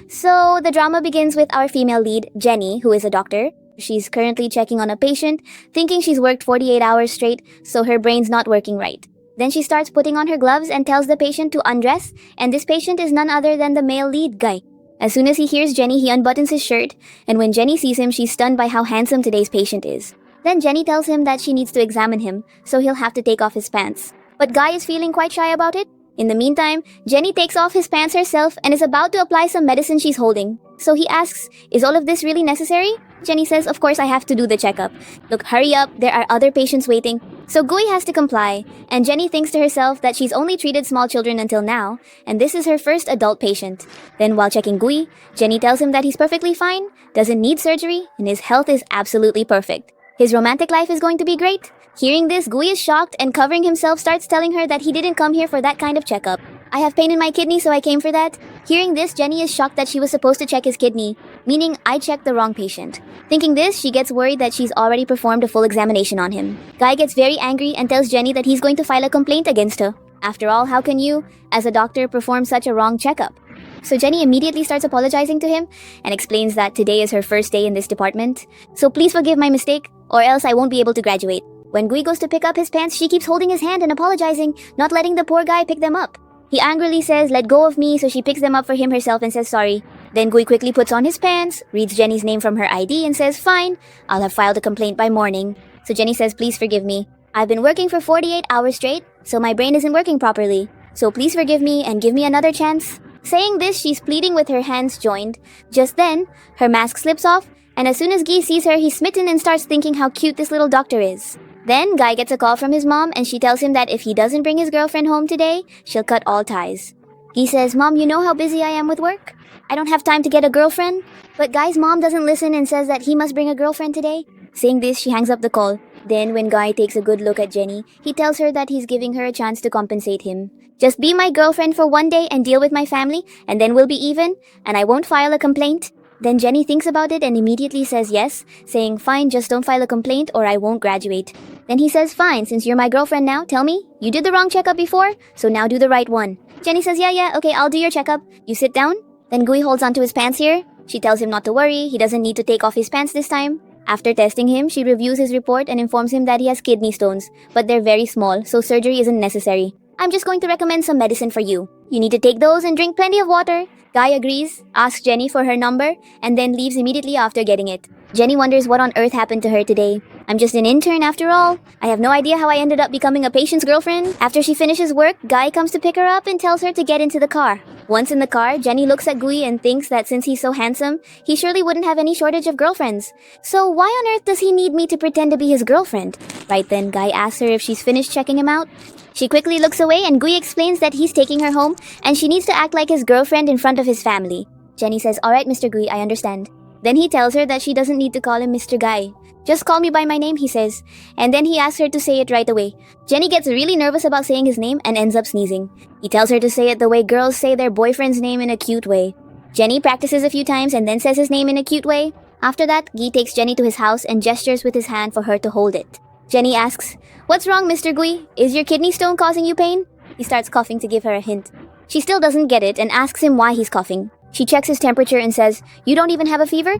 So the drama begins with our female lead, Jenny, who is a doctor. She's currently checking on a patient, thinking she's worked 48 hours straight, so her brain's not working right. Then she starts putting on her gloves and tells the patient to undress, and this patient is none other than the male lead guy. As soon as he hears Jenny, he unbuttons his shirt, and when Jenny sees him, she's stunned by how handsome today's patient is. Then Jenny tells him that she needs to examine him, so he'll have to take off his pants. But Guy is feeling quite shy about it. In the meantime, Jenny takes off his pants herself and is about to apply some medicine she's holding. So he asks, "Is all of this really necessary?" Jenny says, "Of course I have to do the checkup. Look, hurry up, there are other patients waiting." So Gui has to comply, and Jenny thinks to herself that she's only treated small children until now, and this is her first adult patient. Then while checking Gui, Jenny tells him that he's perfectly fine, doesn't need surgery, and his health is absolutely perfect. His romantic life is going to be great. Hearing this, Gui is shocked and covering himself starts telling her that he didn't come here for that kind of checkup. "I have pain in my kidney, so I came for that." Hearing this, Jenny is shocked that she was supposed to check his kidney, meaning I checked the wrong patient. Thinking this, she gets worried that she's already performed a full examination on him. Guy gets very angry and tells Jenny that he's going to file a complaint against her. After all, how can you, as a doctor, perform such a wrong checkup? So Jenny immediately starts apologizing to him and explains that today is her first day in this department. "So please forgive my mistake, or else I won't be able to graduate." When Gui goes to pick up his pants, she keeps holding his hand and apologizing, not letting the poor guy pick them up. He angrily says, "Let go of me," so she picks them up for him herself and says sorry. Then Gui quickly puts on his pants, reads Jenny's name from her ID and says, "Fine, I'll have filed a complaint by morning." So Jenny says, "Please forgive me. I've been working for 48 hours straight, so my brain isn't working properly. So please forgive me and give me another chance." Saying this, she's pleading with her hands joined. Just then, her mask slips off, and as soon as Guy sees her, he's smitten and starts thinking how cute this little doctor is. Then, Guy gets a call from his mom, and she tells him that if he doesn't bring his girlfriend home today, she'll cut all ties. Guy says, "Mom, you know how busy I am with work? I don't have time to get a girlfriend." But Guy's mom doesn't listen and says that he must bring a girlfriend today. Saying this, she hangs up the call. Then, when Guy takes a good look at Jenny, he tells her that he's giving her a chance to compensate him. "Just be my girlfriend for one day and deal with my family, and then we'll be even, and I won't file a complaint." Then Jenny thinks about it and immediately says yes, saying, "Fine, just don't file a complaint or I won't graduate." Then he says, "Fine, since you're my girlfriend now, tell me, you did the wrong checkup before, so now do the right one." Jenny says, yeah, okay, I'll do your checkup. You sit down." Then Gui holds onto his pants here. She tells him not to worry, he doesn't need to take off his pants this time. After testing him, she reviews his report and informs him that he has kidney stones, but they're very small, so surgery isn't necessary. "I'm just going to recommend some medicine for you. You need to take those and drink plenty of water." Guy agrees, asks Jenny for her number, and then leaves immediately after getting it. Jenny wonders what on earth happened to her today. "I'm just an intern after all. I have no idea how I ended up becoming a patient's girlfriend." After she finishes work, Guy comes to pick her up and tells her to get into the car. Once in the car, Jenny looks at Gui and thinks that since he's so handsome, he surely wouldn't have any shortage of girlfriends. So why on earth does he need me to pretend to be his girlfriend? Right then, Guy asks her if she's finished checking him out. She quickly looks away and Gui explains that he's taking her home and she needs to act like his girlfriend in front of his family. Jenny says, "Alright, Mr. Gui, I understand." Then he tells her that she doesn't need to call him Mr. Guy. "Just call me by my name," he says. And then he asks her to say it right away. Jenny gets really nervous about saying his name and ends up sneezing. He tells her to say it the way girls say their boyfriend's name in a cute way. Jenny practices a few times and then says his name in a cute way. After that, Guy takes Jenny to his house and gestures with his hand for her to hold it. Jenny asks, "What's wrong, Mr. Gui? Is your kidney stone causing you pain?" He starts coughing to give her a hint. She still doesn't get it and asks him why he's coughing. She checks his temperature and says, "You don't even have a fever?"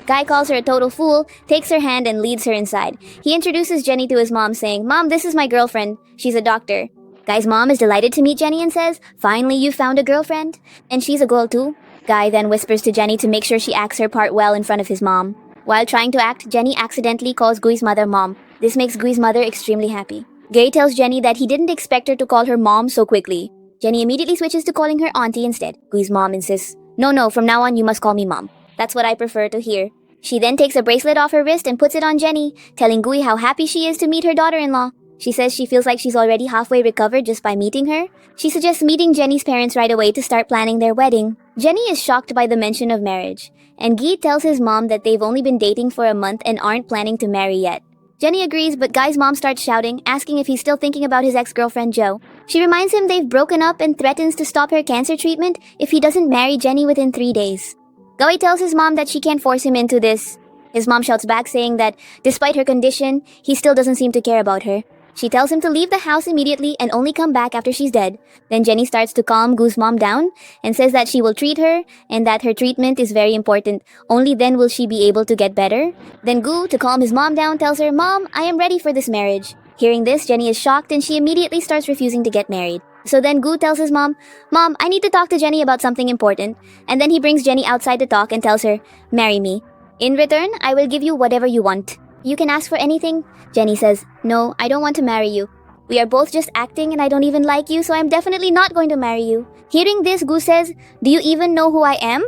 Guy calls her a total fool, takes her hand and leads her inside. He introduces Jenny to his mom saying, "Mom, this is my girlfriend. She's a doctor." Guy's mom is delighted to meet Jenny and says, "Finally you found a girlfriend. And she's a girl too." Guy then whispers to Jenny to make sure she acts her part well in front of his mom. While trying to act, Jenny accidentally calls Gui's mother Mom. This makes Gui's mother extremely happy. Guy tells Jenny that he didn't expect her to call her mom so quickly. Jenny immediately switches to calling her auntie instead. Gui's mom insists, No, from now on you must call me Mom. That's what I prefer to hear." She then takes a bracelet off her wrist and puts it on Jenny, telling Gui how happy she is to meet her daughter-in-law. She says she feels like she's already halfway recovered just by meeting her. She suggests meeting Jenny's parents right away to start planning their wedding. Jenny is shocked by the mention of marriage, and Guy tells his mom that they've only been dating for a month and aren't planning to marry yet. Jenny agrees, but Guy's mom starts shouting, asking if he's still thinking about his ex-girlfriend Jo. She reminds him they've broken up and threatens to stop her cancer treatment if he doesn't marry Jenny within 3 days. Guy tells his mom that she can't force him into this. His mom shouts back saying that despite her condition, he still doesn't seem to care about her. She tells him to leave the house immediately and only come back after she's dead. Then Jenny starts to calm Goo's mom down and says that she will treat her and that her treatment is very important. Only then will she be able to get better. Then Goo, to calm his mom down, tells her, "Mom, I am ready for this marriage." Hearing this, Jenny is shocked and she immediately starts refusing to get married. So then Goo tells his mom, "Mom, I need to talk to Jenny about something important." And then he brings Jenny outside to talk and tells her, "Marry me. In return, I will give you whatever you want. You can ask for anything." Jenny says, "No, I don't want to marry you. We are both just acting and I don't even like you, so I'm definitely not going to marry you." Hearing this, Goo says, "Do you even know who I am?"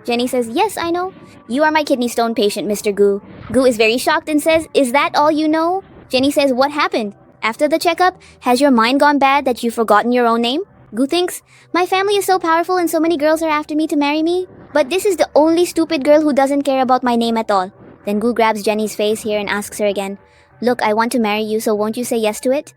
Jenny says, "Yes, I know. You are my kidney stone patient, Mr. Goo." Goo is very shocked and says, "Is that all you know?" Jenny says, "What happened? After the checkup, has your mind gone bad that you've forgotten your own name?" Goo thinks, "My family is so powerful and so many girls are after me to marry me. But this is the only stupid girl who doesn't care about my name at all." Then Goo grabs Jenny's face here and asks her again, "Look, I want to marry you, so won't you say yes to it?"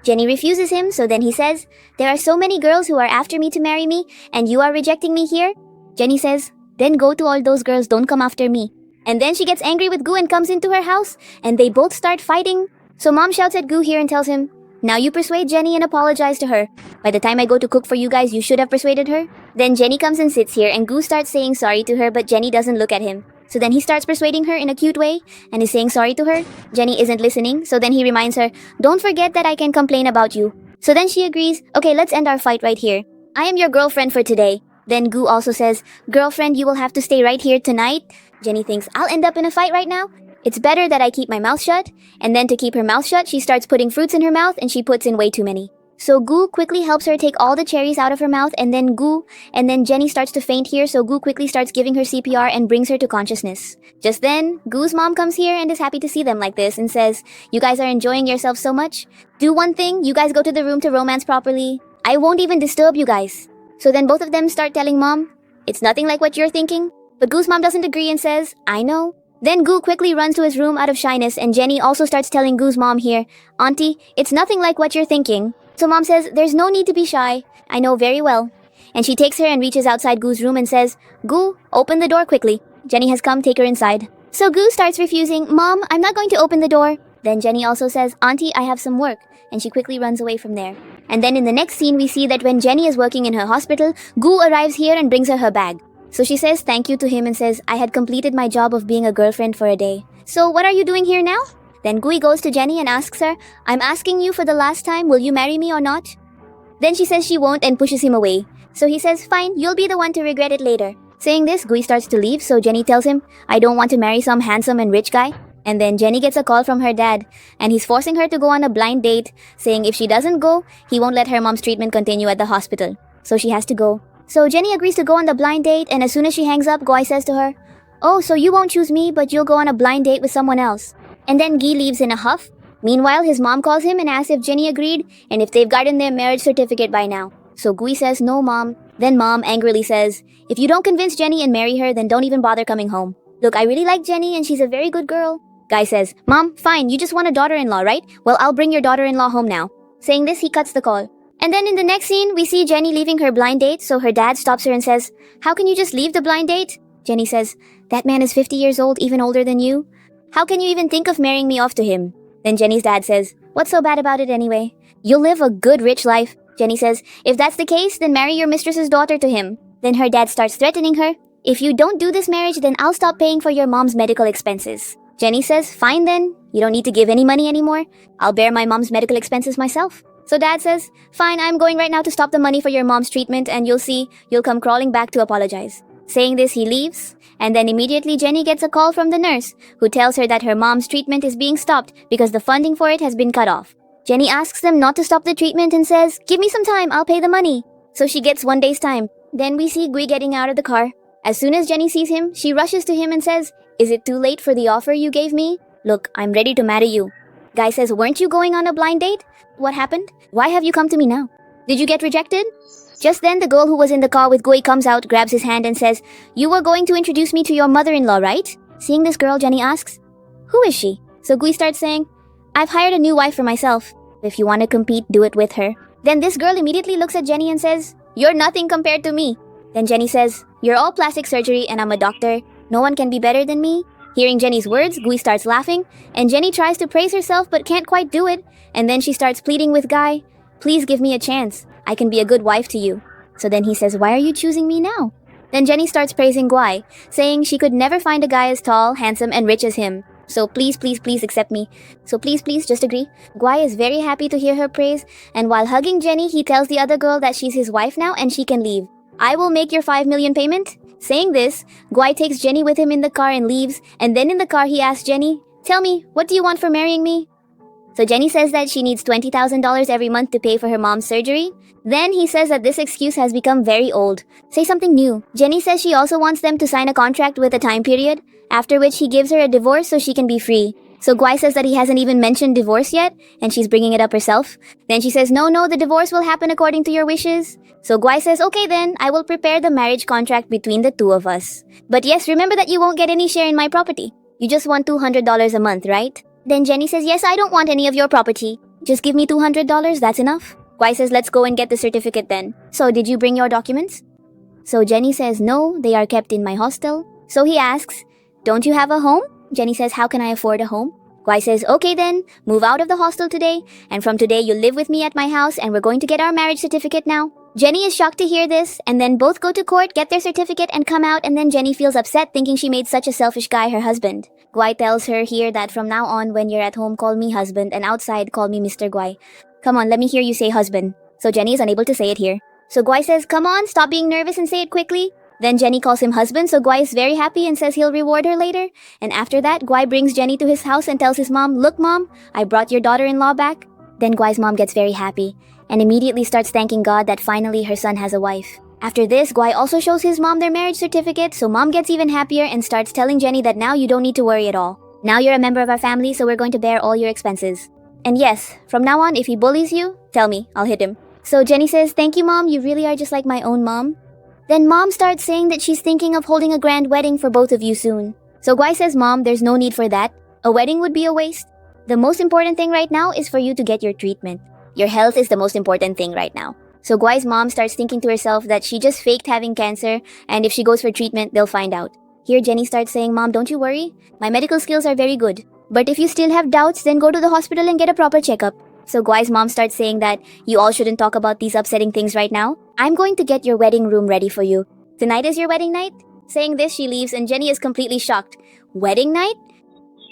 Jenny refuses him, so then he says, "There are so many girls who are after me to marry me, and you are rejecting me here?" Jenny says, "Then go to all those girls, don't come after me." And then she gets angry with Goo and comes into her house, and they both start fighting. So Mom shouts at Goo here and tells him, "Now you persuade Jenny and apologize to her. By the time I go to cook for you guys, you should have persuaded her." Then Jenny comes and sits here, and Goo starts saying sorry to her, but Jenny doesn't look at him. So then he starts persuading her in a cute way and is saying sorry to her. Jenny isn't listening, so then he reminds her, "Don't forget that I can complain about you." So then she agrees, "Okay, let's end our fight right here. I am your girlfriend for today." Then Goo also says, "Girlfriend, you will have to stay right here tonight." Jenny thinks, "I'll end up in a fight right now. It's better that I keep my mouth shut." And then to keep her mouth shut, she starts putting fruits in her mouth and she puts in way too many. So Goo quickly helps her take all the cherries out of her mouth, and then Jenny starts to faint here, so Goo quickly starts giving her CPR and brings her to consciousness. Just then, Goo's mom comes here and is happy to see them like this and says, "You guys are enjoying yourselves so much. Do one thing, you guys go to the room to romance properly. I won't even disturb you guys." So then both of them start telling Mom, "It's nothing like what you're thinking." But Goo's mom doesn't agree and says, "I know." Then Goo quickly runs to his room out of shyness, and Jenny also starts telling Goo's mom here, "Auntie, it's nothing like what you're thinking." So Mom says, "There's no need to be shy. I know very well." And she takes her and reaches outside Goo's room and says, "Goo, open the door quickly. Jenny has come, take her inside." So Goo starts refusing, "Mom, I'm not going to open the door." Then Jenny also says, "Auntie, I have some work." And she quickly runs away from there. And then in the next scene, we see that when Jenny is working in her hospital, Goo arrives here and brings her her bag. So she says thank you to him and says, "I had completed my job of being a girlfriend for a day. So what are you doing here now?" Then Gooey goes to Jenny and asks her, "I'm asking you for the last time, will you marry me or not?" Then she says she won't and pushes him away. So he says, "Fine, you'll be the one to regret it later." Saying this, Gooey starts to leave, so Jenny tells him, "I don't want to marry some handsome and rich guy." And then Jenny gets a call from her dad, and he's forcing her to go on a blind date, saying if she doesn't go, he won't let her mom's treatment continue at the hospital. So she has to go. So Jenny agrees to go on the blind date, and as soon as she hangs up, Goy says to her, "Oh, so you won't choose me, but you'll go on a blind date with someone else." And then Guy leaves in a huff. Meanwhile, his mom calls him and asks if Jenny agreed, and if they've gotten their marriage certificate by now. So Guy says, "No, Mom." Then Mom angrily says, "If you don't convince Jenny and marry her, then don't even bother coming home. Look, I really like Jenny, and she's a very good girl." Guy says, "Mom, fine, you just want a daughter-in-law, right? Well, I'll bring your daughter-in-law home now." Saying this, he cuts the call. And then in the next scene, we see Jenny leaving her blind date, so her dad stops her and says, "How can you just leave the blind date?" Jenny says, "That man is 50 years old, even older than you. How can you even think of marrying me off to him?" Then Jenny's dad says, "What's so bad about it anyway? You'll live a good, rich life." Jenny says, "If that's the case, then marry your mistress's daughter to him." Then her dad starts threatening her. "If you don't do this marriage, then I'll stop paying for your mom's medical expenses." Jenny says, "Fine then. You don't need to give any money anymore. I'll bear my mom's medical expenses myself." So dad says, "Fine, I'm going right now to stop the money for your mom's treatment, and you'll see, you'll come crawling back to apologize." Saying this, he leaves, and then immediately Jenny gets a call from the nurse, who tells her that her mom's treatment is being stopped because the funding for it has been cut off. Jenny asks them not to stop the treatment and says, "Give me some time, I'll pay the money." So she gets 1 day's time. Then we see Gui getting out of the car. As soon as Jenny sees him, she rushes to him and says, "Is it too late for the offer you gave me? Look, I'm ready to marry you." Guy says, "Weren't you going on a blind date? What happened? Why have you come to me now? Did you get rejected?" Just then, the girl who was in the car with Gui comes out, grabs his hand and says, "You were going to introduce me to your mother-in-law, right?" Seeing this girl, Jenny asks, "Who is she?" So Gui starts saying, "I've hired a new wife for myself. If you want to compete, do it with her." Then this girl immediately looks at Jenny and says, "You're nothing compared to me." Then Jenny says, "You're all plastic surgery and I'm a doctor. No one can be better than me." Hearing Jenny's words, Gui starts laughing, and Jenny tries to praise herself but can't quite do it, and then she starts pleading with Guy, "Please give me a chance. I can be a good wife to you." So then he says, "Why are you choosing me now?" Then Jenny starts praising Guy, saying she could never find a guy as tall, handsome, and rich as him. So please, please, please accept me. So please, please, just agree. Guy is very happy to hear her praise, and while hugging Jenny, he tells the other girl that she's his wife now and she can leave. "I will make your 5 million payment." Saying this, Guy takes Jenny with him in the car and leaves, and then in the car he asks Jenny, "Tell me, what do you want for marrying me?" So Jenny says that she needs $20,000 every month to pay for her mom's surgery. Then he says that this excuse has become very old. Say something new. Jenny says she also wants them to sign a contract with a time period, after which he gives her a divorce so she can be free. So Guy says that he hasn't even mentioned divorce yet, and she's bringing it up herself. Then she says, no, the divorce will happen according to your wishes. So Guy says, okay then, I will prepare the marriage contract between the two of us. But yes, remember that you won't get any share in my property. You just want $200 a month, right? Then Jenny says, yes, I don't want any of your property. Just give me $200, that's enough. Guy says, let's go and get the certificate then. So did you bring your documents? So Jenny says, no, they are kept in my hostel. So he asks, don't you have a home? Jenny says, how can I afford a home? Guy says, okay then, move out of the hostel today, and from today you live with me at my house and we're going to get our marriage certificate now. Jenny is shocked to hear this, and then both go to court, get their certificate, and come out, and then Jenny feels upset thinking she made such a selfish guy her husband. Guy tells her here that from now on, when you're at home, call me husband, and outside, call me Mr. Guy. Come on, let me hear you say husband. So Jenny is unable to say it here. So Guy says, come on, stop being nervous and say it quickly. Then Jenny calls him husband, so Guy is very happy and says he'll reward her later. And after that, Guy brings Jenny to his house and tells his mom, look mom, I brought your daughter-in-law back. Then Guy's mom gets very happy and immediately starts thanking God that finally her son has a wife. After this, Guy also shows his mom their marriage certificate, so mom gets even happier and starts telling Jenny that now you don't need to worry at all. Now you're a member of our family, so we're going to bear all your expenses. And yes, from now on, if he bullies you, tell me, I'll hit him. So Jenny says, thank you mom, you really are just like my own mom. Then mom starts saying that she's thinking of holding a grand wedding for both of you soon. So Guy says, mom, there's no need for that. A wedding would be a waste. The most important thing right now is for you to get your treatment. Your health is the most important thing right now. So Guy's mom starts thinking to herself that she just faked having cancer, and if she goes for treatment, they'll find out. Here Jenny starts saying, mom, don't you worry. My medical skills are very good. But if you still have doubts, then go to the hospital and get a proper checkup. So Guy's mom starts saying that you all shouldn't talk about these upsetting things right now. I'm going to get your wedding room ready for you. Tonight is your wedding night? Saying this, she leaves and Jenny is completely shocked. Wedding night?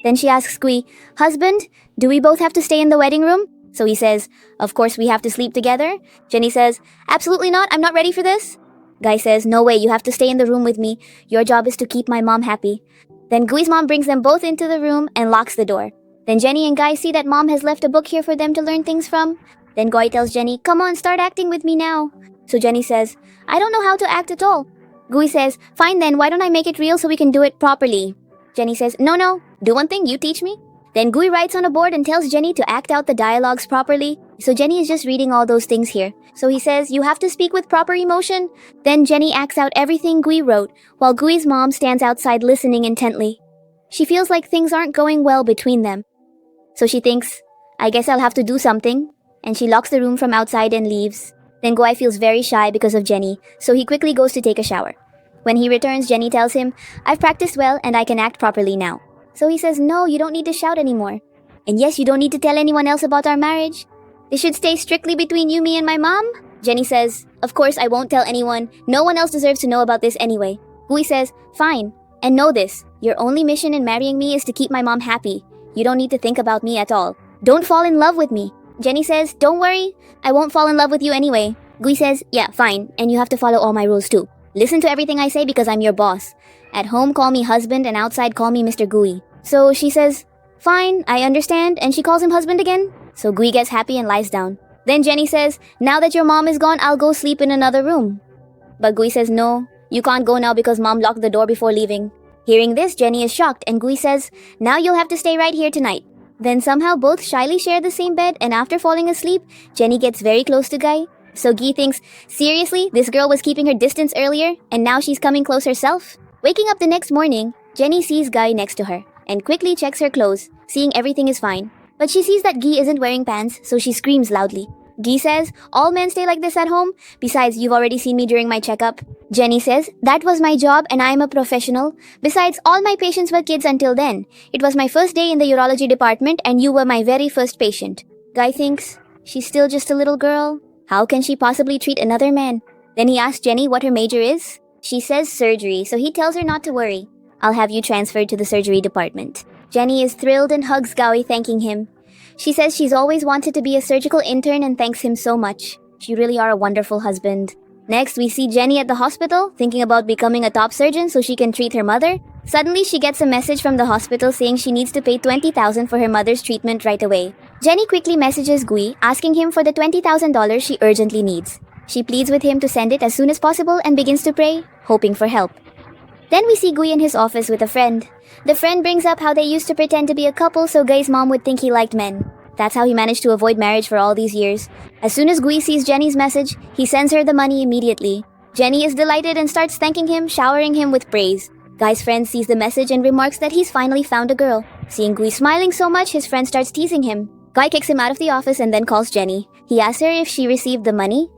Then she asks Guy, husband, do we both have to stay in the wedding room? So he says, of course we have to sleep together. Jenny says, absolutely not, I'm not ready for this. Guy says, no way, you have to stay in the room with me. Your job is to keep my mom happy. Then Guy's mom brings them both into the room and locks the door. Then Jenny and Guy see that mom has left a book here for them to learn things from. Then Guy tells Jenny, come on, start acting with me now. So Jenny says, I don't know how to act at all. Guy says, fine then, why don't I make it real so we can do it properly? Jenny says, no, do one thing, you teach me. Then Guy writes on a board and tells Jenny to act out the dialogues properly. So Jenny is just reading all those things here. So he says, you have to speak with proper emotion. Then Jenny acts out everything Guy wrote, while Guy's mom stands outside listening intently. She feels like things aren't going well between them. So she thinks, I guess I'll have to do something. And she locks the room from outside and leaves. Then Guy feels very shy because of Jenny, so he quickly goes to take a shower. When he returns, Jenny tells him, I've practiced well and I can act properly now. So he says, no, you don't need to shout anymore. And yes, you don't need to tell anyone else about our marriage. This should stay strictly between you, me, and my mom. Jenny says, of course I won't tell anyone. No one else deserves to know about this anyway. Guy says, fine. And know this, your only mission in marrying me is to keep my mom happy. You don't need to think about me at all. Don't fall in love with me. Jenny says, don't worry, I won't fall in love with you anyway. Guy says, yeah, fine, and you have to follow all my rules too. Listen to everything I say because I'm your boss. At home, call me husband, and outside, call me Mr. Guy. So she says, fine, I understand, and she calls him husband again. So Guy gets happy and lies down. Then Jenny says, now that your mom is gone, I'll go sleep in another room. But Guy says, no, you can't go now because mom locked the door before leaving. Hearing this, Jenny is shocked, and Guy says, now you'll have to stay right here tonight. Then somehow both shyly share the same bed, and after falling asleep, Jenny gets very close to Guy. So Guy thinks, seriously, this girl was keeping her distance earlier, and now she's coming close herself? Waking up the next morning, Jenny sees Guy next to her, and quickly checks her clothes, seeing everything is fine. But she sees that Guy isn't wearing pants, so she screams loudly. Guy says, all men stay like this at home. Besides, you've already seen me during my checkup. Jenny says, that was my job and I am a professional. Besides, all my patients were kids until then. It was my first day in the urology department and you were my very first patient. Guy thinks, she's still just a little girl. How can she possibly treat another man? Then he asks Jenny what her major is. She says surgery, so he tells her not to worry. I'll have you transferred to the surgery department. Jenny is thrilled and hugs Guy, thanking him. She says she's always wanted to be a surgical intern and thanks him so much. You really are a wonderful husband. Next, we see Jenny at the hospital, thinking about becoming a top surgeon so she can treat her mother. Suddenly, she gets a message from the hospital saying she needs to pay $20,000 for her mother's treatment right away. Jenny quickly messages Guy, asking him for the $20,000 she urgently needs. She pleads with him to send it as soon as possible and begins to pray, hoping for help. Then we see Guy in his office with a friend. The friend brings up how they used to pretend to be a couple so Guy's mom would think he liked men. That's how he managed to avoid marriage for all these years. As soon as Guy sees Jenny's message, he sends her the money immediately. Jenny is delighted and starts thanking him, showering him with praise. Guy's friend sees the message and remarks that he's finally found a girl. Seeing Guy smiling so much, his friend starts teasing him. Guy kicks him out of the office and then calls Jenny. He asks her if she received the money.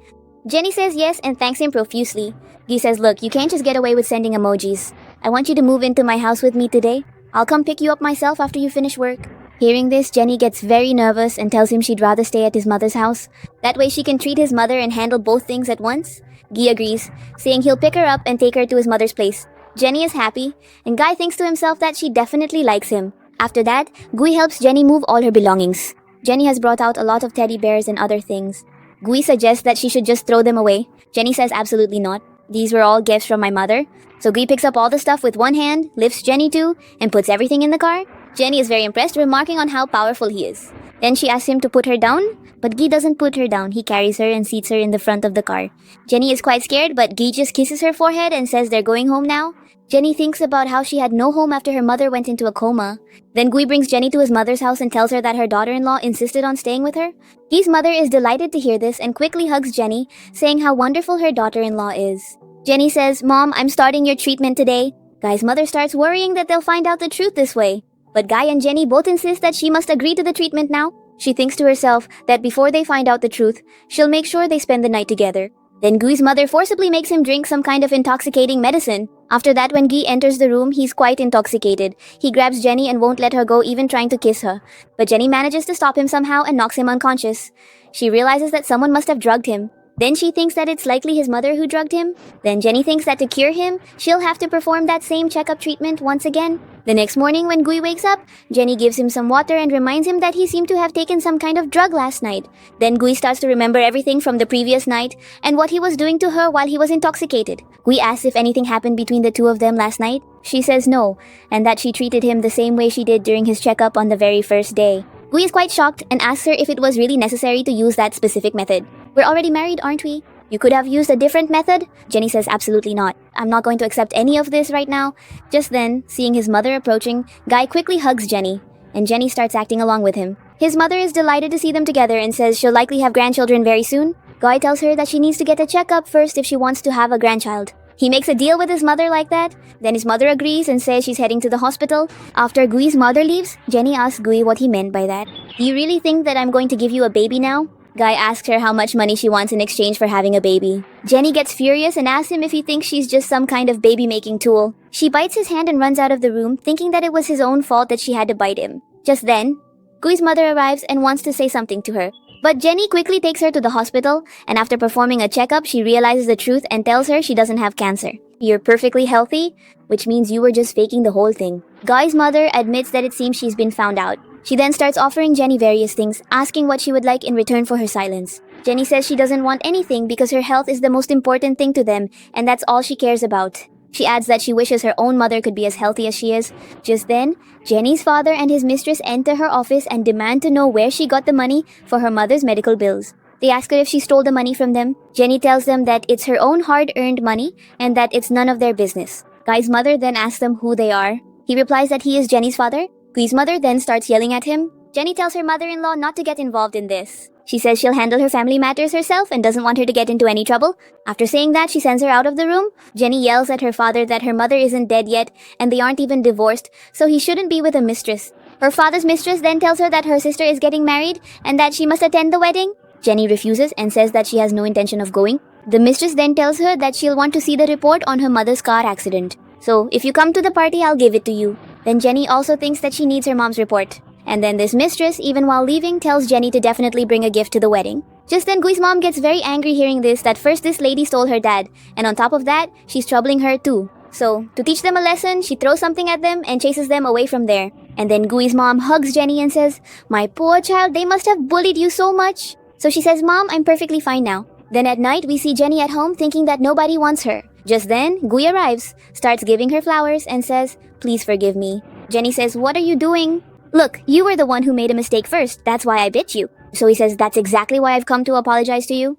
Jenny says yes and thanks him profusely. Guy says, look, you can't just get away with sending emojis. I want you to move into my house with me today. I'll come pick you up myself after you finish work. Hearing this, Jenny gets very nervous and tells him she'd rather stay at his mother's house. That way she can treat his mother and handle both things at once. Guy agrees, saying he'll pick her up and take her to his mother's place. Jenny is happy, and Guy thinks to himself that she definitely likes him. After that, Guy helps Jenny move all her belongings. Jenny has brought out a lot of teddy bears and other things. Guy suggests that she should just throw them away. Jenny says absolutely not. These were all gifts from my mother. So Guy picks up all the stuff with one hand, lifts Jenny too, and puts everything in the car. Jenny is very impressed, remarking on how powerful he is. Then she asks him to put her down, but Guy doesn't put her down. He carries her and seats her in the front of the car. Jenny is quite scared, but Guy just kisses her forehead and says they're going home now. Jenny thinks about how she had no home after her mother went into a coma. Then Guy brings Jenny to his mother's house and tells her that her daughter-in-law insisted on staying with her. Guy's mother is delighted to hear this and quickly hugs Jenny, saying how wonderful her daughter-in-law is. Jenny says, Mom, I'm starting your treatment today. Guy's mother starts worrying that they'll find out the truth this way. But Guy and Jenny both insist that she must agree to the treatment now. She thinks to herself that before they find out the truth, she'll make sure they spend the night together. Then Guy's mother forcibly makes him drink some kind of intoxicating medicine. After that, when Guy enters the room, he's quite intoxicated. He grabs Jenny and won't let her go, even trying to kiss her. But Jenny manages to stop him somehow and knocks him unconscious. She realizes that someone must have drugged him. Then she thinks that it's likely his mother who drugged him. Then Jenny thinks that to cure him, she'll have to perform that same checkup treatment once again. The next morning when Guy wakes up, Jenny gives him some water and reminds him that he seemed to have taken some kind of drug last night. Then Guy starts to remember everything from the previous night and what he was doing to her while he was intoxicated. Guy asks if anything happened between the two of them last night. She says no, and that she treated him the same way she did during his checkup on the very first day. Guy is quite shocked and asks her if it was really necessary to use that specific method. We're already married, aren't we? You could have used a different method? Jenny says absolutely not. I'm not going to accept any of this right now. Just then, seeing his mother approaching, Guy quickly hugs Jenny, and Jenny starts acting along with him. His mother is delighted to see them together and says she'll likely have grandchildren very soon. Guy tells her that she needs to get a checkup first if she wants to have a grandchild. He makes a deal with his mother like that. Then his mother agrees and says she's heading to the hospital. After Guy's mother leaves, Jenny asks Guy what he meant by that. Do you really think that I'm going to give you a baby now? Guy asks her how much money she wants in exchange for having a baby. Jenny gets furious and asks him if he thinks she's just some kind of baby-making tool. She bites his hand and runs out of the room, thinking that it was his own fault that she had to bite him. Just then, Guy's mother arrives and wants to say something to her. But Jenny quickly takes her to the hospital, and after performing a checkup, she realizes the truth and tells her she doesn't have cancer. You're perfectly healthy, which means you were just faking the whole thing. Guy's mother admits that it seems she's been found out. She then starts offering Jenny various things, asking what she would like in return for her silence. Jenny says she doesn't want anything because her health is the most important thing to them, and that's all she cares about. She adds that she wishes her own mother could be as healthy as she is. Just then, Jenny's father and his mistress enter her office and demand to know where she got the money for her mother's medical bills. They ask her if she stole the money from them. Jenny tells them that it's her own hard-earned money and that it's none of their business. Guy's mother then asks them who they are. He replies that he is Jenny's father. Guy's mother then starts yelling at him. Jenny tells her mother-in-law not to get involved in this. She says she'll handle her family matters herself and doesn't want her to get into any trouble. After saying that, she sends her out of the room. Jenny yells at her father that her mother isn't dead yet and they aren't even divorced, so he shouldn't be with a mistress. Her father's mistress then tells her that her sister is getting married and that she must attend the wedding. Jenny refuses and says that she has no intention of going. The mistress then tells her that she'll want to see the report on her mother's car accident. So, if you come to the party, I'll give it to you. Then Jenny also thinks that she needs her mom's report. And then this mistress, even while leaving, tells Jenny to definitely bring a gift to the wedding. Just then, Gui's mom gets very angry hearing this, that first this lady stole her dad, and on top of that, she's troubling her too. So, to teach them a lesson, she throws something at them and chases them away from there. And then Gui's mom hugs Jenny and says, "My poor child, they must have bullied you so much." So she says, "Mom, I'm perfectly fine now." Then at night, we see Jenny at home thinking that nobody wants her. Just then, Gui arrives, starts giving her flowers, and says, "Please forgive me." Jenny says, "What are you doing?" "Look, you were the one who made a mistake first. That's why I bit you." So he says, "That's exactly why I've come to apologize to you."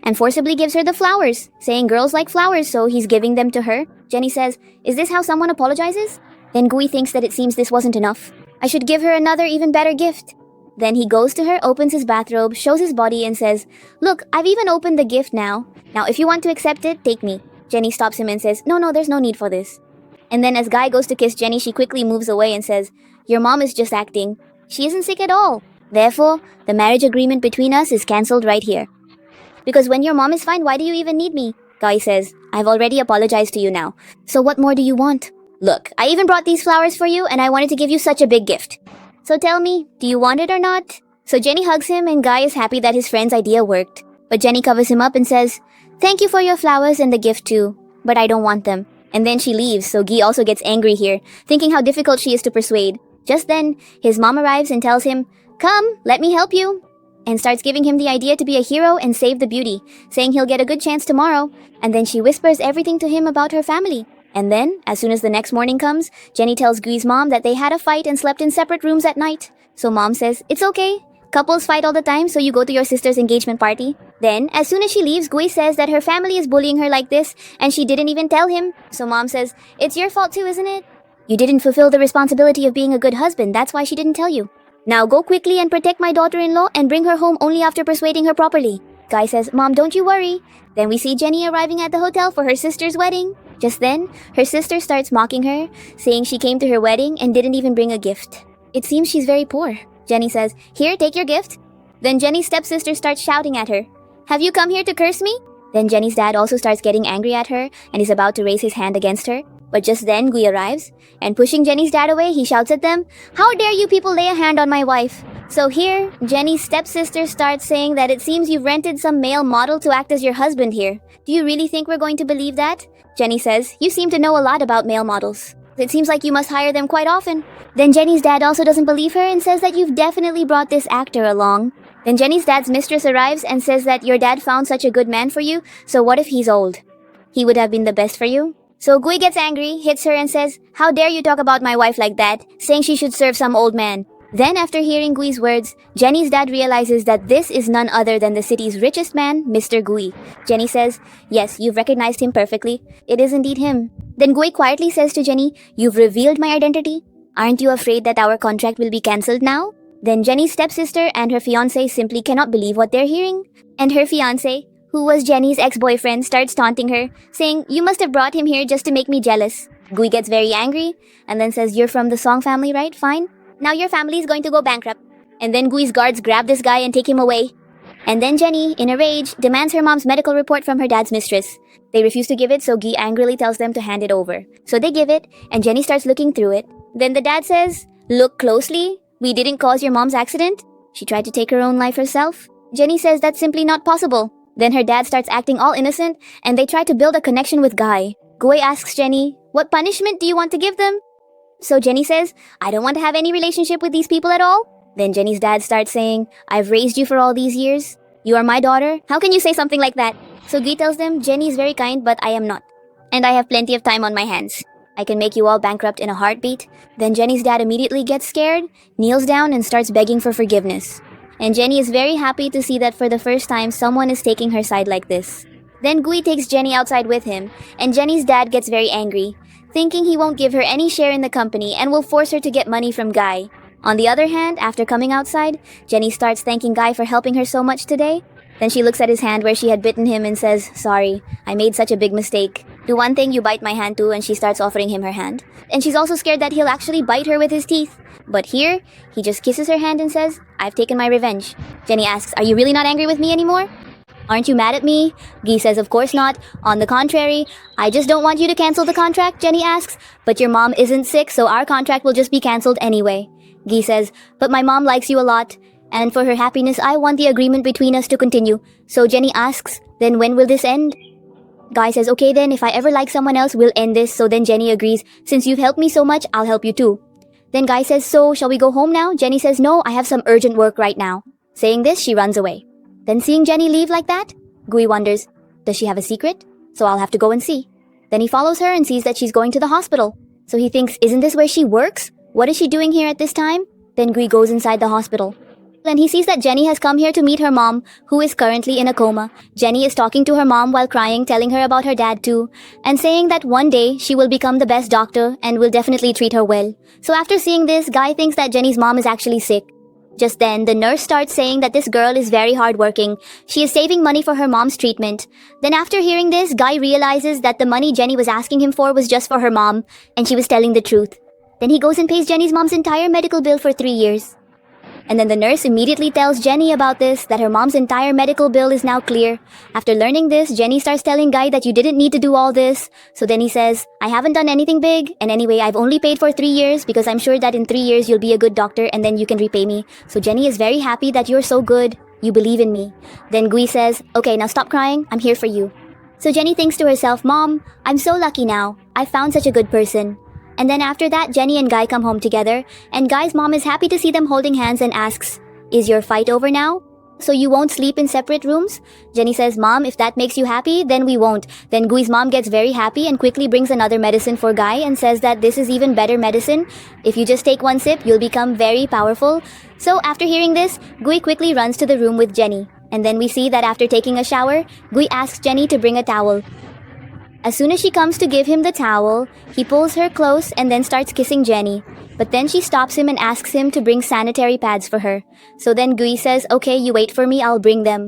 And forcibly gives her the flowers, saying girls like flowers, so he's giving them to her. Jenny says, "Is this how someone apologizes?" Then Gui thinks that it seems this wasn't enough. I should give her another, even better gift. Then he goes to her, opens his bathrobe, shows his body, and says, "Look, I've even opened the gift now. Now, if you want to accept it, take me." Jenny stops him and says, No, there's no need for this." And then as Guy goes to kiss Jenny, she quickly moves away and says, "Your mom is just acting. She isn't sick at all. Therefore, the marriage agreement between us is cancelled right here. Because when your mom is fine, why do you even need me?" Guy says, "I've already apologized to you now. So what more do you want?" "Look, I even brought these flowers for you, and I wanted to give you such a big gift. So tell me, do you want it or not?" So Jenny hugs him, and Guy is happy that his friend's idea worked. But Jenny covers him up and says, "Thank you for your flowers and the gift too, but I don't want them." And then she leaves, so Guy also gets angry here, thinking how difficult she is to persuade. Just then, his mom arrives and tells him, "Come, let me help you," and starts giving him the idea to be a hero and save the beauty, saying he'll get a good chance tomorrow. And then she whispers everything to him about her family. And then, as soon as the next morning comes, Jenny tells Gui's mom that they had a fight and slept in separate rooms at night. So mom says, "It's okay. Couples fight all the time, so you go to your sister's engagement party." Then, as soon as she leaves, Gui says that her family is bullying her like this, and she didn't even tell him. So mom says, "It's your fault too, isn't it? You didn't fulfill the responsibility of being a good husband, that's why she didn't tell you. Now go quickly and protect my daughter-in-law and bring her home only after persuading her properly." Guy says, "Mom, don't you worry." Then we see Jenny arriving at the hotel for her sister's wedding. Just then, her sister starts mocking her, saying she came to her wedding and didn't even bring a gift. It seems she's very poor. Jenny says, "Here, take your gift." Then Jenny's stepsister starts shouting at her, "Have you come here to curse me?" Then Jenny's dad also starts getting angry at her and is about to raise his hand against her. But just then, Gui arrives, and pushing Jenny's dad away, he shouts at them, "How dare you people lay a hand on my wife?" So here, Jenny's stepsister starts saying that it seems you've rented some male model to act as your husband here. Do you really think we're going to believe that? Jenny says, "You seem to know a lot about male models. It seems like you must hire them quite often." Then Jenny's dad also doesn't believe her and says that you've definitely brought this actor along. Then Jenny's dad's mistress arrives and says that your dad found such a good man for you, so what if he's old? He would have been the best for you. So Gui gets angry, hits her and says, "How dare you talk about my wife like that, saying she should serve some old man." Then after hearing Gui's words, Jenny's dad realizes that this is none other than the city's richest man, Mr. Gui. Jenny says, "Yes, you've recognized him perfectly. It is indeed him." Then Gui quietly says to Jenny, "You've revealed my identity. Aren't you afraid that our contract will be cancelled now?" Then Jenny's stepsister and her fiancé simply cannot believe what they're hearing. And her fiancé, who was Jenny's ex-boyfriend, starts taunting her, saying, "You must have brought him here just to make me jealous." Gui gets very angry and then says, "You're from the Song family, right? Fine. Now your family is going to go bankrupt." And then Gui's guards grab this guy and take him away. And then Jenny, in a rage, demands her mom's medical report from her dad's mistress. They refuse to give it, so Gui angrily tells them to hand it over. So they give it, and Jenny starts looking through it. Then the dad says, "Look closely. We didn't cause your mom's accident. She tried to take her own life herself." Jenny says that's simply not possible. Then her dad starts acting all innocent, and they try to build a connection with Guy. Gui asks Jenny, "What punishment do you want to give them?" So Jenny says, "I don't want to have any relationship with these people at all." Then Jenny's dad starts saying, "I've raised you for all these years. You are my daughter. How can you say something like that?" So Gui tells them, "Jenny is very kind, but I am not. And I have plenty of time on my hands. I can make you all bankrupt in a heartbeat." Then Jenny's dad immediately gets scared, kneels down, and starts begging for forgiveness. And Jenny is very happy to see that for the first time someone is taking her side like this. Then Gui takes Jenny outside with him, and Jenny's dad gets very angry, thinking he won't give her any share in the company and will force her to get money from Guy. On the other hand, after coming outside, Jenny starts thanking Guy for helping her so much today. Then she looks at his hand where she had bitten him and says, "Sorry, I made such a big mistake. Do one thing, you bite my hand too," and she starts offering him her hand. And she's also scared that he'll actually bite her with his teeth. But here, he just kisses her hand and says, "I've taken my revenge." Jenny asks, "Are you really not angry with me anymore? Aren't you mad at me?" Guy says, "Of course not. On the contrary, I just don't want you to cancel the contract," Jenny asks. "But your mom isn't sick, so our contract will just be cancelled anyway." Guy says, "But my mom likes you a lot, and for her happiness, I want the agreement between us to continue." So Jenny asks, "Then when will this end?" Guy says, "Okay then, if I ever like someone else, we'll end this." So then Jenny agrees, "Since you've helped me so much, I'll help you too." Then Guy says, "So, shall we go home now?" Jenny says, "No, I have some urgent work right now." Saying this, she runs away. Then seeing Jenny leave like that, Guy wonders, does she have a secret? So I'll have to go and see. Then he follows her and sees that she's going to the hospital. So he thinks, isn't this where she works? What is she doing here at this time? Then Guy goes inside the hospital. Then he sees that Jenny has come here to meet her mom, who is currently in a coma. Jenny is talking to her mom while crying, telling her about her dad too, and saying that one day she will become the best doctor and will definitely treat her well. So after seeing this, Guy thinks that Jenny's mom is actually sick. Just then, the nurse starts saying that this girl is very hardworking. She is saving money for her mom's treatment. Then after hearing this, Guy realizes that the money Jenny was asking him for was just for her mom, and she was telling the truth. Then he goes and pays Jenny's mom's entire medical bill for 3 years. And then the nurse immediately tells Jenny about this, that her mom's entire medical bill is now clear. After learning this, Jenny starts telling Guy that you didn't need to do all this. So then he says, "I haven't done anything big, and anyway, I've only paid for 3 years because I'm sure that in 3 years you'll be a good doctor and then you can repay me." So Jenny is very happy that you're so good. You believe in me. Then Guy says, "Okay, now stop crying. I'm here for you." So Jenny thinks to herself, "Mom, I'm so lucky now. I found such a good person." And then after that, Jenny and Guy come home together, and Guy's mom is happy to see them holding hands and asks, "Is your fight over now? So you won't sleep in separate rooms?" Jenny says, "Mom, if that makes you happy, then we won't." Then Guy's mom gets very happy and quickly brings another medicine for Guy and says that this is even better medicine. If you just take one sip, you'll become very powerful. So after hearing this, Guy quickly runs to the room with Jenny. And then we see that after taking a shower, Guy asks Jenny to bring a towel. As soon as she comes to give him the towel, he pulls her close and then starts kissing Jenny. But then she stops him and asks him to bring sanitary pads for her. So then Guy says, "Okay, you wait for me, I'll bring them."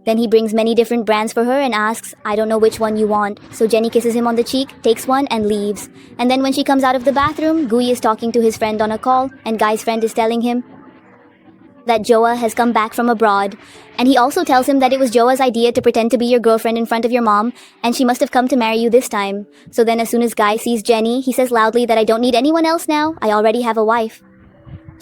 Then he brings many different brands for her and asks, "I don't know which one you want." So Jenny kisses him on the cheek, takes one and leaves. And then when she comes out of the bathroom, Guy is talking to his friend on a call, and Guy's friend is telling him that Joa has come back from abroad. And he also tells him that it was Joa's idea to pretend to be your girlfriend in front of your mom, and she must have come to marry you this time. So then as soon as Guy sees Jenny, he says loudly that, "I don't need anyone else now, I already have a wife."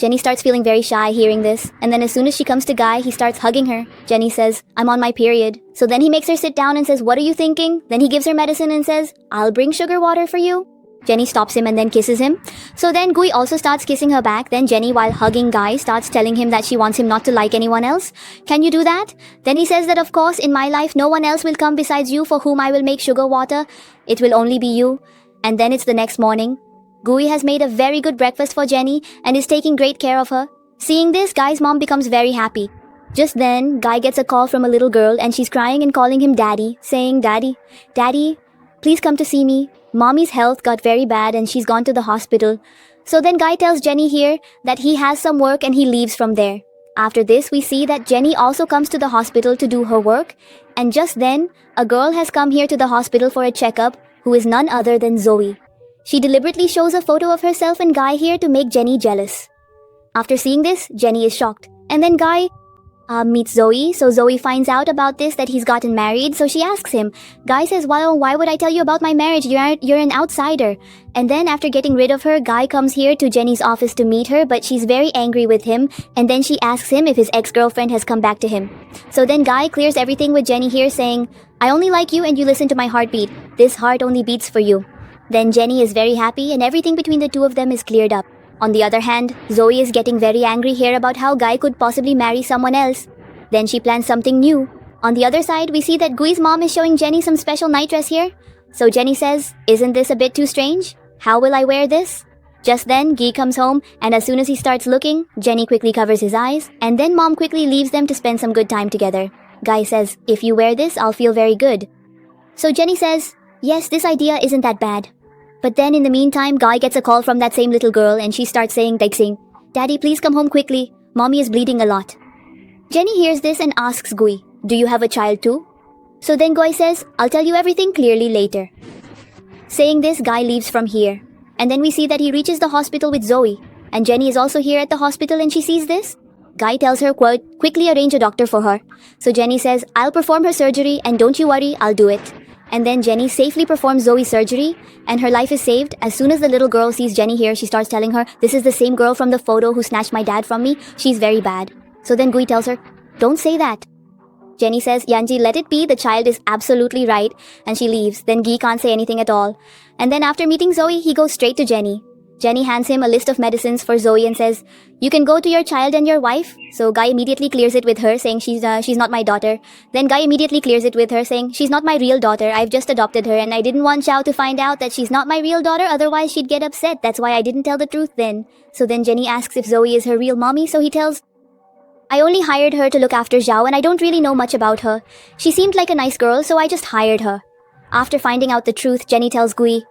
Jenny starts feeling very shy hearing this, and then as soon as she comes to Guy, he starts hugging her. Jenny says, "I'm on my period." So then he makes her sit down and says, "What are you thinking?" Then he gives her medicine and says, "I'll bring sugar water for you." Jenny stops him and then kisses him. So then Guy also starts kissing her back. Then Jenny, while hugging Guy, starts telling him that she wants him not to like anyone else. "Can you do that?" Then he says that, "Of course, in my life, no one else will come besides you for whom I will make sugar water. It will only be you." And then it's the next morning. Guy has made a very good breakfast for Jenny and is taking great care of her. Seeing this, Guy's mom becomes very happy. Just then, Guy gets a call from a little girl and she's crying and calling him Daddy, saying, Daddy, please come to see me. Mommy's health got very bad and she's gone to the hospital." So then Guy tells Jenny here that he has some work and he leaves from there. After this, we see that Jenny also comes to the hospital to do her work. And just then, a girl has come here to the hospital for a checkup who is none other than Zoe. She deliberately shows a photo of herself and Guy here to make Jenny jealous. After seeing this, Jenny is shocked. And then Guy meets Zoe. So Zoe finds out about this, that he's gotten married. So she asks him. Guy says, "Well, why would I tell you about my marriage? You're an outsider." And then after getting rid of her, Guy comes here to Jenny's office to meet her, but she's very angry with him. And then she asks him if his ex-girlfriend has come back to him. So then Guy clears everything with Jenny here, saying, "I only like you and you listen to my heartbeat. This heart only beats for you." Then Jenny is very happy and everything between the two of them is cleared up. On the other hand, Zoe is getting very angry here about how Guy could possibly marry someone else. Then she plans something new. On the other side, we see that Guy's mom is showing Jenny some special nightdress here. So Jenny says, "Isn't this a bit too strange? How will I wear this?" Just then, Guy comes home, and as soon as he starts looking, Jenny quickly covers his eyes, and then mom quickly leaves them to spend some good time together. Guy says, "If you wear this, I'll feel very good." So Jenny says, "Yes, this idea isn't that bad." But then in the meantime, Guy gets a call from that same little girl and she starts saying, "Daddy, please come home quickly. Mommy is bleeding a lot." Jenny hears this and asks Guy, do you have a child too? So then Guy says, I'll tell you everything clearly later. Saying this, Guy leaves from here. And then we see that he reaches the hospital with Zoe. And Jenny is also here at the hospital and she sees this. Guy tells her, quote, quickly arrange a doctor for her. So Jenny says, I'll perform her surgery and don't you worry, I'll do it. And then Jenny safely performs Zoe's surgery and her life is saved. As soon as the little girl sees Jenny here, she starts telling her, this is the same girl from the photo who snatched my dad from me. She's very bad. So then Gui tells her, don't say that. Jenny says, Yanji, let it be, the child is absolutely right. And she leaves. Then Guy can't say anything at all. And then after meeting Zoe, he goes straight to Jenny. Jenny hands him a list of medicines for Zoe and says, you can go to your child and your wife. So Guy immediately clears it with her, saying she's not my daughter. Then Guy immediately clears it with her, saying she's not my real daughter. I've just adopted her and I didn't want Xiao to find out that she's not my real daughter. Otherwise she'd get upset. That's why I didn't tell the truth then. So then Jenny asks if Zoe is her real mommy. So he tells, I only hired her to look after Xiao and I don't really know much about her. She seemed like a nice girl, so I just hired her. After finding out the truth, Jenny tells Gui,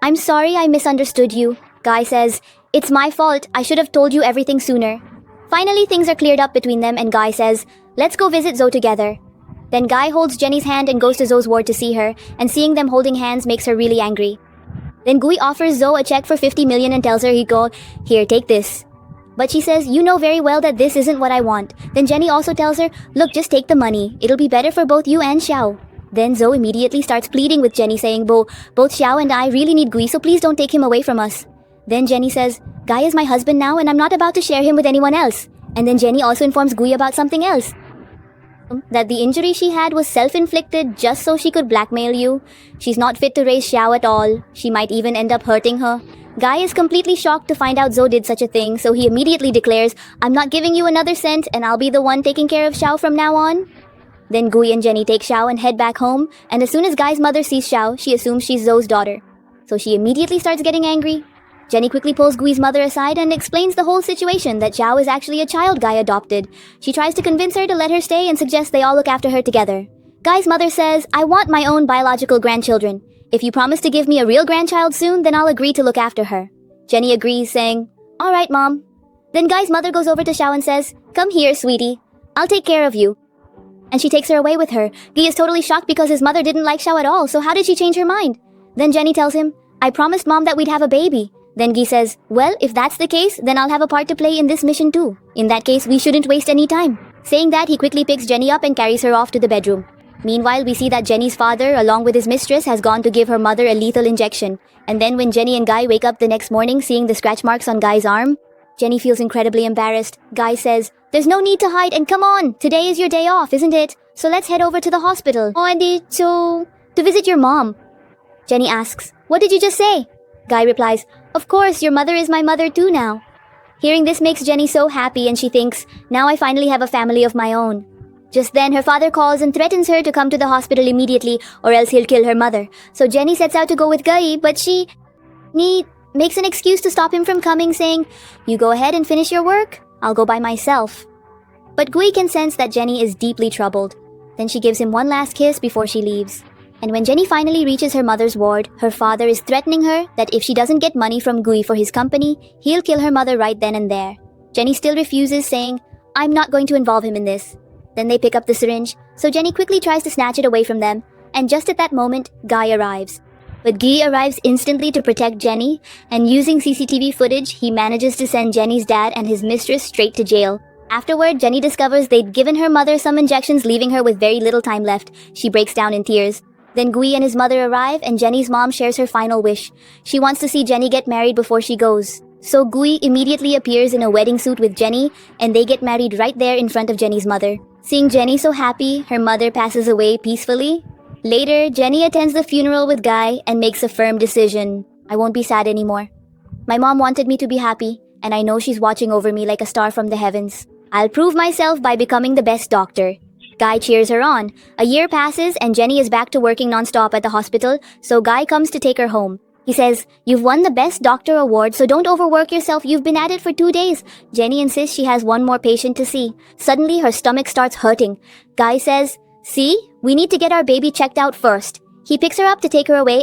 I'm sorry I misunderstood you. Guy says, it's my fault, I should have told you everything sooner. Finally, things are cleared up between them and Guy says, let's go visit Zoe together. Then Guy holds Jenny's hand and goes to Zoe's ward to see her, and seeing them holding hands makes her really angry. Then Gui offers Zoe a check for 50 million and tells her he'd go, here, take this. But she says, you know very well that this isn't what I want. Then Jenny also tells her, look, just take the money. It'll be better for both you and Xiao. Then Zoe immediately starts pleading with Jenny, saying, both Xiao and I really need Gui, so please don't take him away from us. Then Jenny says, Guy is my husband now and I'm not about to share him with anyone else. And then Jenny also informs Gui about something else. That the injury she had was self-inflicted just so she could blackmail you. She's not fit to raise Xiao at all. She might even end up hurting her. Guy is completely shocked to find out Zoe did such a thing, so he immediately declares, I'm not giving you another cent and I'll be the one taking care of Xiao from now on. Then Gui and Jenny take Xiao and head back home, and as soon as Guy's mother sees Xiao, she assumes she's Zoe's daughter. So she immediately starts getting angry. Jenny quickly pulls Gui's mother aside and explains the whole situation, that Xiao is actually a child Guy adopted. She tries to convince her to let her stay and suggests they all look after her together. Guy's mother says, I want my own biological grandchildren. If you promise to give me a real grandchild soon, then I'll agree to look after her. Jenny agrees, saying, alright, Mom. Then Guy's mother goes over to Xiao and says, come here, sweetie. I'll take care of you. And she takes her away with her. Guy is totally shocked because his mother didn't like Xiao at all, so how did she change her mind? Then Jenny tells him, I promised Mom that we'd have a baby. Then Guy says, well, if that's the case, then I'll have a part to play in this mission too. In that case, we shouldn't waste any time. Saying that, he quickly picks Jenny up and carries her off to the bedroom. Meanwhile, we see that Jenny's father, along with his mistress, has gone to give her mother a lethal injection. And then when Jenny and Guy wake up the next morning seeing the scratch marks on Guy's arm, Jenny feels incredibly embarrassed. Guy says, there's no need to hide and come on, today is your day off, isn't it? So let's head over to the hospital. Oh, and to visit your mom. Jenny asks, what did you just say? Guy replies, of course, your mother is my mother too now. Hearing this makes Jenny so happy and she thinks, now I finally have a family of my own. Just then, her father calls and threatens her to come to the hospital immediately or else he'll kill her mother. So Jenny sets out to go with Guy, but she makes an excuse to stop him from coming, saying, you go ahead and finish your work, I'll go by myself. But Gui can sense that Jenny is deeply troubled. Then she gives him one last kiss before she leaves. And when Jenny finally reaches her mother's ward, her father is threatening her that if she doesn't get money from Gui for his company, he'll kill her mother right then and there. Jenny still refuses, saying, I'm not going to involve him in this. Then they pick up the syringe, so Jenny quickly tries to snatch it away from them, and just at that moment, Guy arrives. But Guy arrives instantly to protect Jenny, and using CCTV footage, he manages to send Jenny's dad and his mistress straight to jail. Afterward, Jenny discovers they'd given her mother some injections, leaving her with very little time left. She breaks down in tears. Then Gui and his mother arrive, and Jenny's mom shares her final wish. She wants to see Jenny get married before she goes. So Gui immediately appears in a wedding suit with Jenny, and they get married right there in front of Jenny's mother. Seeing Jenny so happy, her mother passes away peacefully. Later, Jenny attends the funeral with Guy and makes a firm decision. I won't be sad anymore. My mom wanted me to be happy, and I know she's watching over me like a star from the heavens. I'll prove myself by becoming the best doctor. Guy cheers her on. A year passes and Jenny is back to working non-stop at the hospital, so Guy comes to take her home. He says, you've won the best doctor award, so don't overwork yourself, you've been at it for 2 days. Jenny insists she has one more patient to see. Suddenly, her stomach starts hurting. Guy says, see, we need to get our baby checked out first. He picks her up to take her away